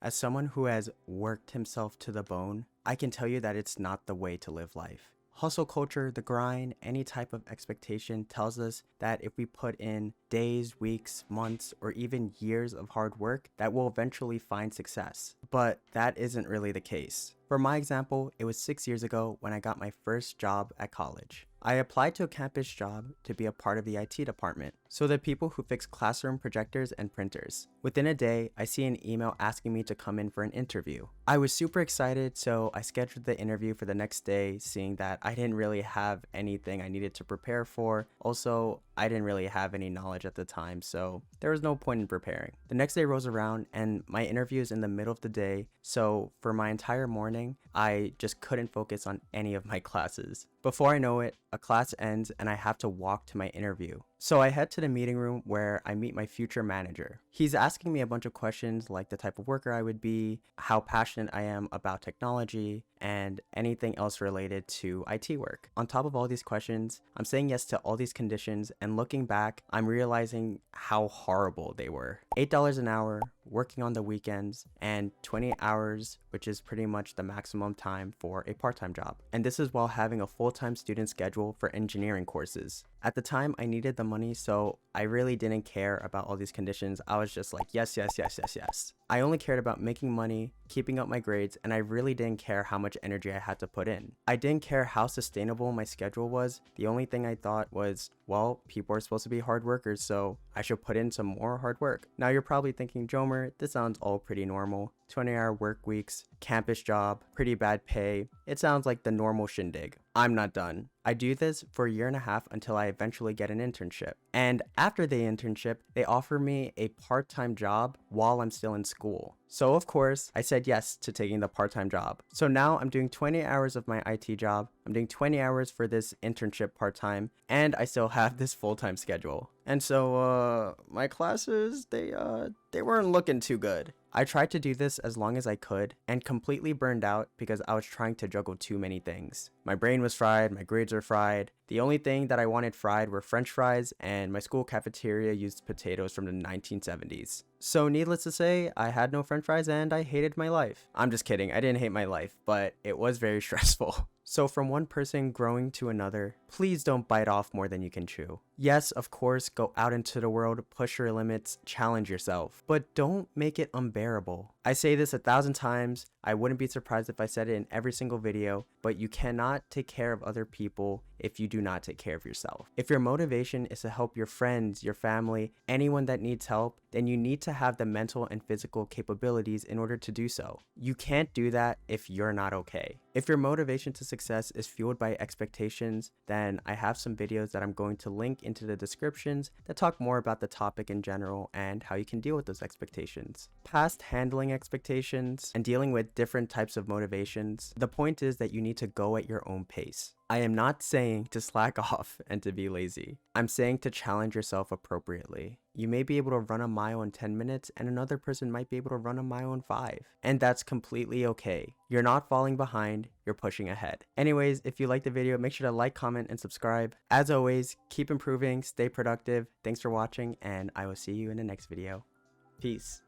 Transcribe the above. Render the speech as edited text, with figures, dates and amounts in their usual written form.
As someone who has worked himself to the bone, I can tell you that it's not the way to live life. Hustle culture, the grind, any type of expectation tells us that if we put in days, weeks, months, or even years of hard work, that we'll eventually find success. But that isn't really the case. For my example, it was 6 years ago when I got my first job at college. I applied to a campus job to be a part of the IT department, so the people who fix classroom projectors and printers. Within a day, I see an email asking me to come in for an interview. I was super excited, so I scheduled the interview for the next day, seeing that I didn't really have anything I needed to prepare for. Also, I didn't really have any knowledge at the time, so there was no point in preparing. The next day rolls around and my interview is in the middle of the day, so for my entire morning, I just couldn't focus on any of my classes. Before I know it, a class ends and I have to walk to my interview. So I head to the meeting room where I meet my future manager. He's asking me a bunch of questions like the type of worker I would be, how passionate I am about technology, and anything else related to IT work. On top of all these questions, I'm saying yes to all these conditions, and looking back, I'm realizing how horrible they were. $8 an hour, working on the weekends, and 20 hours, which is pretty much the maximum time for a part-time job. And this is while having a full-time student schedule for engineering courses. At the time, I needed the money, so I really didn't care about all these conditions. I was just like, yes, yes, yes, yes, yes. I only cared about making money, keeping up my grades, and I really didn't care how much energy I had to put in. I didn't care how sustainable my schedule was. The only thing I thought was, well, people are supposed to be hard workers, so I should put in some more hard work. Now you're probably thinking, Jomer, this sounds all pretty normal. 20-hour work weeks, campus job, pretty bad pay. It sounds like the normal shindig. I'm not done. I do this for a year and a half until I eventually get an internship. And after the internship, they offer me a part-time job while I'm still in school. So of course, I said yes to taking the part-time job. So now I'm doing 20 hours of my IT job, I'm doing 20 hours for this internship part-time, and I still have this full-time schedule. And so my classes, they weren't looking too good. I tried to do this as long as I could and completely burned out because I was trying to juggle too many things. My brain was fried, my grades were fried. The only thing that I wanted fried were French fries, and my school cafeteria used potatoes from the 1970s. So needless to say, I had no French fries and I hated my life. I'm just kidding, I didn't hate my life, but it was very stressful. So from one person growing to another, please don't bite off more than you can chew. Yes, of course, go out into the world, push your limits, challenge yourself, but don't make it unbearable. I say this 1,000 times, I wouldn't be surprised if I said it in every single video, but you cannot take care of other people if you do not take care of yourself. If your motivation is to help your friends, your family, anyone that needs help, then you need to have the mental and physical capabilities in order to do so. You can't do that if you're not okay. If your motivation to success is fueled by expectations, then I have some videos that I'm going to link into the descriptions that talk more about the topic in general and how you can deal with those expectations. Past handling expectations and dealing with different types of motivations, the point is that you need to go at your own pace. I am not saying to slack off and to be lazy. I'm saying to challenge yourself appropriately. You may be able to run a mile in 10 minutes and another person might be able to run a mile in 5. And that's completely okay. You're not falling behind, you're pushing ahead. Anyways, if you liked the video, make sure to like, comment, and subscribe. As always, keep improving, stay productive. Thanks for watching, and I will see you in the next video. Peace.